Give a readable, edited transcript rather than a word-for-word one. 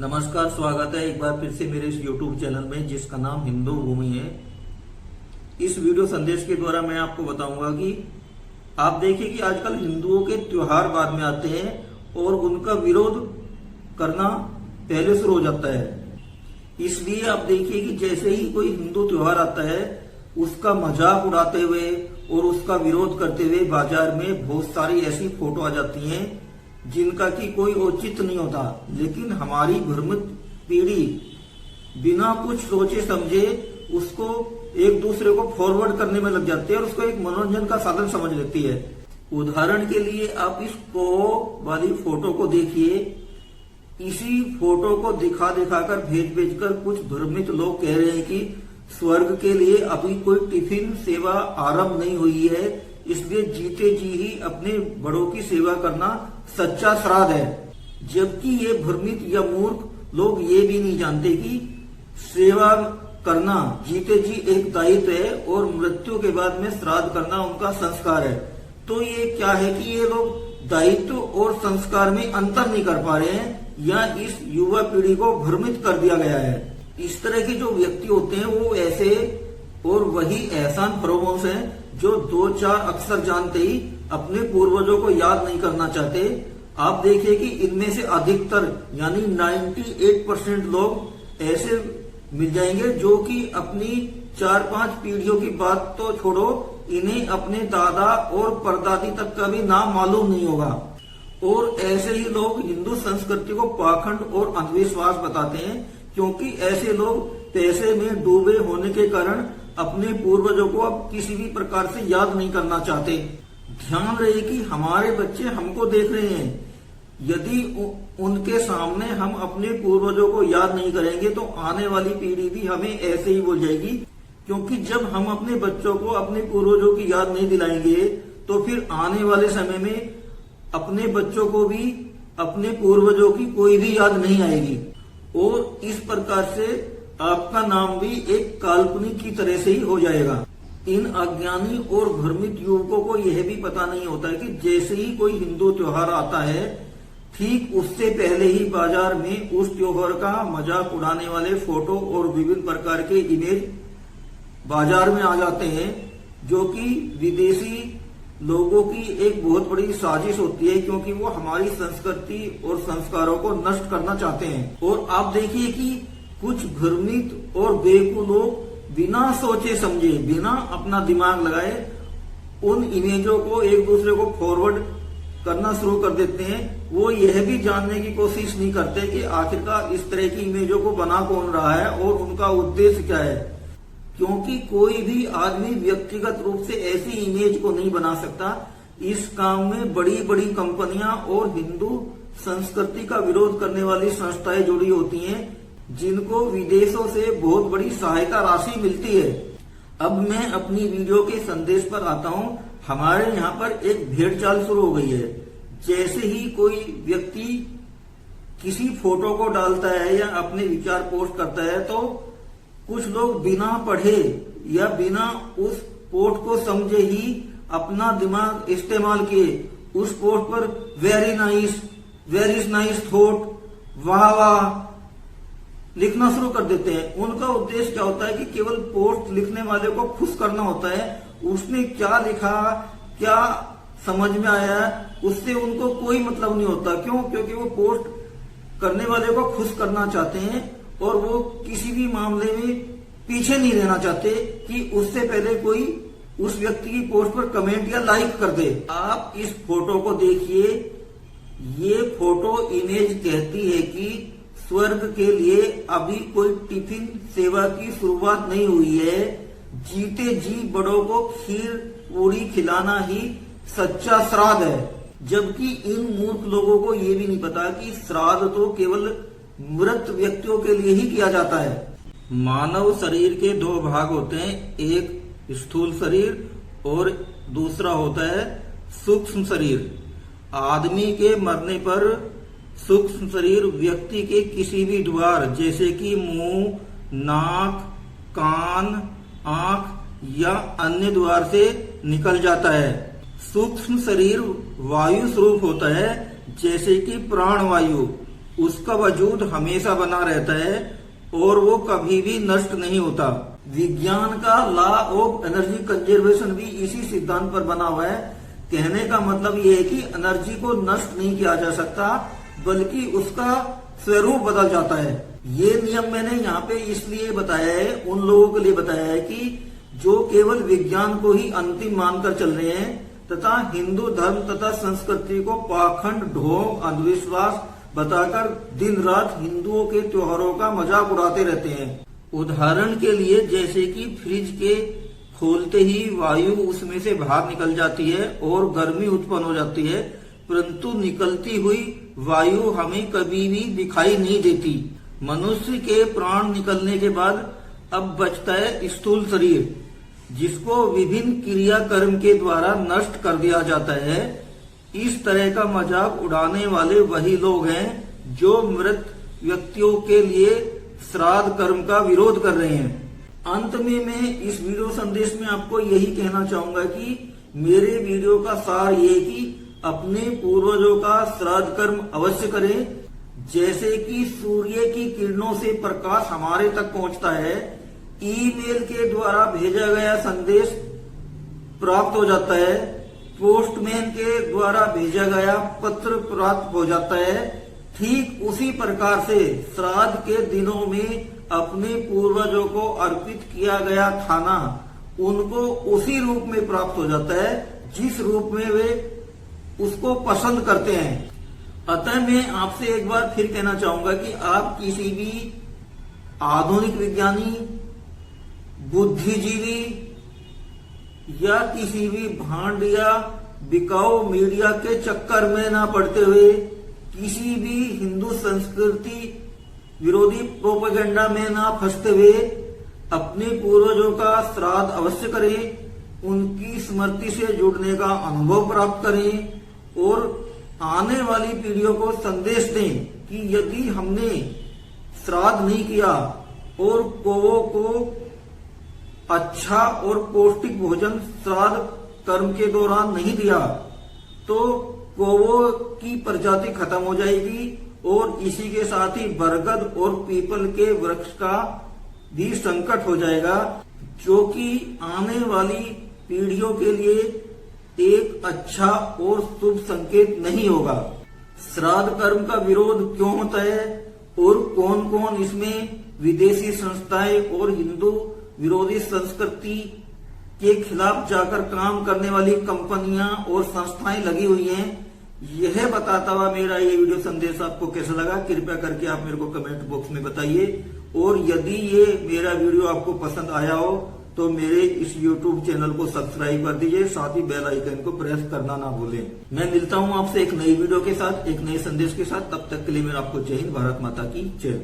नमस्कार, स्वागत है एक बार फिर से मेरे इस YouTube चैनल में जिसका नाम हिंदू भूमि है। इस वीडियो संदेश के द्वारा मैं आपको बताऊंगा कि आप देखिए कि आजकल हिंदुओं के त्योहार बाद में आते हैं और उनका विरोध करना पहले शुरू हो जाता है। इसलिए आप देखिए कि जैसे ही कोई हिंदू त्योहार आता है उसका मजाक उड़ाते हुए और उसका विरोध करते हुए बाजार में बहुत सारी ऐसी फोटो आ जाती हैं जिनका कि कोई औचित्य नहीं होता। लेकिन हमारी भ्रमित पीढ़ी बिना कुछ सोचे समझे उसको एक दूसरे को फॉरवर्ड करने में लग जाती है और उसको एक मनोरंजन का साधन समझ लेती है। उदाहरण के लिए आप इस को वाली फोटो को देखिए। इसी फोटो को दिखा दिखाकर भेज कर कुछ भ्रमित लोग कह रहे हैं कि स्वर्ग के लिए अभी कोई टिफिन सेवा आरंभ नहीं हुई है, इसलिए जीते जी ही अपने बड़ों की सेवा करना सच्चा श्राद्ध है। जबकि ये भ्रमित या मूर्ख लोग ये भी नहीं जानते कि सेवा करना जीते जी एक दायित्व है और मृत्यु के बाद में श्राद्ध करना उनका संस्कार है। तो ये क्या है कि ये लोग दायित्व और संस्कार में अंतर नहीं कर पा रहे हैं या इस युवा पीढ़ी को भ्रमित कर दिया गया है। इस तरह के जो व्यक्ति होते हैं वो ऐसे और वही एहसान फरोमोश हैं जो दो चार अक्षर जानते ही अपने पूर्वजों को याद नहीं करना चाहते। आप देखिए कि इनमें से अधिकतर यानी 98% लोग ऐसे मिल जाएंगे जो कि अपनी 4-5 पीढ़ियों की बात तो छोड़ो, इन्हें अपने दादा और परदादी तक का भी नाम मालूम नहीं होगा। और ऐसे ही लोग हिंदू संस्कृति को पाखंड और अंधविश्वास बताते हैं, क्योंकि ऐसे लोग पैसे में डूबे होने के कारण अपने पूर्वजों को अब किसी भी प्रकार से याद नहीं करना चाहते। ध्यान रहे कि हमारे बच्चे हमको देख रहे हैं। यदि उनके सामने हम अपने पूर्वजों को याद नहीं करेंगे तो आने वाली पीढ़ी भी हमें ऐसे ही बोल जाएगी। क्योंकि जब हम अपने बच्चों को अपने पूर्वजों की याद नहीं दिलाएंगे तो फिर आने वाले समय में अपने बच्चों को भी अपने पूर्वजों की कोई भी याद नहीं आएगी और इस प्रकार से आपका नाम भी एक काल्पनिक की तरह से ही हो जाएगा। इन अज्ञानी और भ्रमित युवकों को यह भी पता नहीं होता है कि जैसे ही कोई हिंदू त्योहार आता है ठीक उससे पहले ही बाजार में उस त्योहार का मजाक उड़ाने वाले फोटो और विभिन्न प्रकार के इमेज बाजार में आ जाते हैं, जो कि विदेशी लोगों की एक बहुत बड़ी साजिश होती है, क्योंकि वो हमारी संस्कृति और संस्कारों को नष्ट करना चाहते हैं। और आप देखिए कि कुछ भ्रमित और बेवकूफ लोग बिना सोचे समझे, बिना अपना दिमाग लगाए उन इमेजों को एक दूसरे को फॉरवर्ड करना शुरू कर देते हैं। वो यह भी जानने की कोशिश नहीं करते कि आखिरकार इस तरह की इमेजों को बना कौन रहा है और उनका उद्देश्य क्या है। क्योंकि कोई भी आदमी व्यक्तिगत रूप से ऐसी इमेज को नहीं बना सकता। इस काम में बड़ी बड़ी कंपनियां और हिंदू संस्कृति का विरोध करने वाली संस्थाएं जुड़ी होती हैं, जिनको विदेशों से बहुत बड़ी सहायता राशि मिलती है। अब मैं अपनी वीडियो के संदेश पर आता हूँ। हमारे यहाँ पर एक भेड़चाल शुरू हो गई है। जैसे ही कोई व्यक्ति किसी फोटो को डालता है या अपने विचार पोस्ट करता है तो कुछ लोग बिना पढ़े या बिना उस पोस्ट को समझे ही अपना दिमाग इस्तेमाल किए उस पोस्ट पर वेरी नाइस थॉट, वाह वाह लिखना शुरू कर देते हैं। उनका उद्देश्य क्या होता है कि केवल पोस्ट लिखने वाले को खुश करना होता है। उसने क्या लिखा, क्या समझ में आया, उससे उनको कोई मतलब नहीं होता। क्यों? क्योंकि वो पोस्ट करने वाले को खुश करना चाहते हैं और वो किसी भी मामले में पीछे नहीं रहना चाहते कि उससे पहले कोई उस व्यक्ति की पोस्ट पर कमेंट या लाइक कर दे। आप इस फोटो को देखिए। ये फोटो इमेज कहती है कि स्वर्ग के लिए अभी कोई टिफिन सेवा की शुरुआत नहीं हुई है, जीते जी बड़ों को खीर पूरी खिलाना ही सच्चा श्राद्ध है। जबकि इन मूर्ख लोगों को ये भी नहीं पता कि श्राद्ध तो केवल मृत व्यक्तियों के लिए ही किया जाता है। मानव शरीर के दो भाग होते हैं, एक स्थूल शरीर और दूसरा होता है सूक्ष्म शरीर। आदमी के मरने पर सूक्ष्म शरीर व्यक्ति के किसी भी द्वार जैसे कि मुंह, नाक, कान, आंख या अन्य द्वार से निकल जाता है। सूक्ष्म शरीर वायु स्वरूप होता है, जैसे कि प्राण वायु। उसका वजूद हमेशा बना रहता है और वो कभी भी नष्ट नहीं होता। विज्ञान का लॉ ऑफ एनर्जी कंजर्वेशन भी इसी सिद्धांत पर बना हुआ है। कहने का मतलब ये है कि एनर्जी को नष्ट नहीं किया जा सकता, बल्कि उसका स्वरूप बदल जाता है। ये नियम मैंने यहाँ पे इसलिए बताया है, उन लोगों के लिए बताया है कि जो केवल विज्ञान को ही अंतिम मानकर चल रहे हैं तथा हिंदू धर्म तथा संस्कृति को पाखंड, ढोंग, अंधविश्वास बताकर दिन रात हिंदुओं के त्योहारों का मजाक उड़ाते रहते हैं। उदाहरण के लिए जैसे कि फ्रिज के खोलते ही वायु उसमें से बाहर निकल जाती है और गर्मी उत्पन्न हो जाती है, परंतु निकलती हुई वायु हमें कभी भी दिखाई नहीं देती। मनुष्य के प्राण निकलने के बाद अब बचता है स्थूल शरीर, जिसको विभिन्न क्रियाकर्म के द्वारा नष्ट कर दिया जाता है। इस तरह का मजाक उड़ाने वाले वही लोग हैं जो मृत व्यक्तियों के लिए श्राद्ध कर्म का विरोध कर रहे हैं। अंत में मैं इस वीडियो संदेश में आपको यही कहना चाहूंगा कि मेरे वीडियो का सार ये है कि अपने पूर्वजों का श्राद्ध कर्म अवश्य करें। जैसे कि सूर्य की किरणों से प्रकाश हमारे तक पहुंचता है, ईमेल के द्वारा भेजा गया संदेश प्राप्त हो जाता है, पोस्टमैन के द्वारा भेजा गया पत्र प्राप्त हो जाता है, ठीक उसी प्रकार से श्राद्ध के दिनों में अपने पूर्वजों को अर्पित किया गया खाना उनको उसी रूप में प्राप्त हो जाता है जिस रूप में वे उसको पसंद करते हैं। अतः मैं आपसे एक बार फिर कहना चाहूंगा कि आप किसी भी आधुनिक विज्ञानी, बुद्धिजीवी या किसी भी भांड या बिकाऊ मीडिया के चक्कर में ना पड़ते हुए किसी भी हिंदू संस्कृति विरोधी प्रोपेगेंडा में ना फंसते हुए अपने पूर्वजों का श्राद्ध अवश्य करें, उनकी स्मृति से जुड़ने का अनुभव प्राप्त करें और आने वाली पीढ़ियों को संदेश दें कि यदि हमने श्राद्ध नहीं किया और कौवों को अच्छा और पौष्टिक भोजन श्राद्ध कर्म के दौरान नहीं दिया तो कौवों की प्रजाति खत्म हो जाएगी और इसी के साथ ही बरगद और पीपल के वृक्ष का भी संकट हो जाएगा, जो कि आने वाली पीढ़ियों के लिए एक अच्छा और शुभ संकेत नहीं होगा। श्राद्ध कर्म का विरोध क्यों होता है और कौन कौन इसमें विदेशी संस्थाएं और हिंदू विरोधी संस्कृति के खिलाफ जाकर काम करने वाली कंपनियां और संस्थाएं लगी हुई हैं, यह बताता हुआ मेरा ये वीडियो संदेश आपको कैसा लगा कृपया करके आप मेरे को कमेंट बॉक्स में बताइए। और यदि ये मेरा वीडियो आपको पसंद आया हो तो मेरे इस YouTube चैनल को सब्सक्राइब कर दीजिए, साथ ही बेल आइकन को प्रेस करना ना भूलें। मैं मिलता हूं आपसे एक नई वीडियो के साथ, एक नए संदेश के साथ। तब तक के लिए मेरा आपको जय हिंद, भारत माता की जय।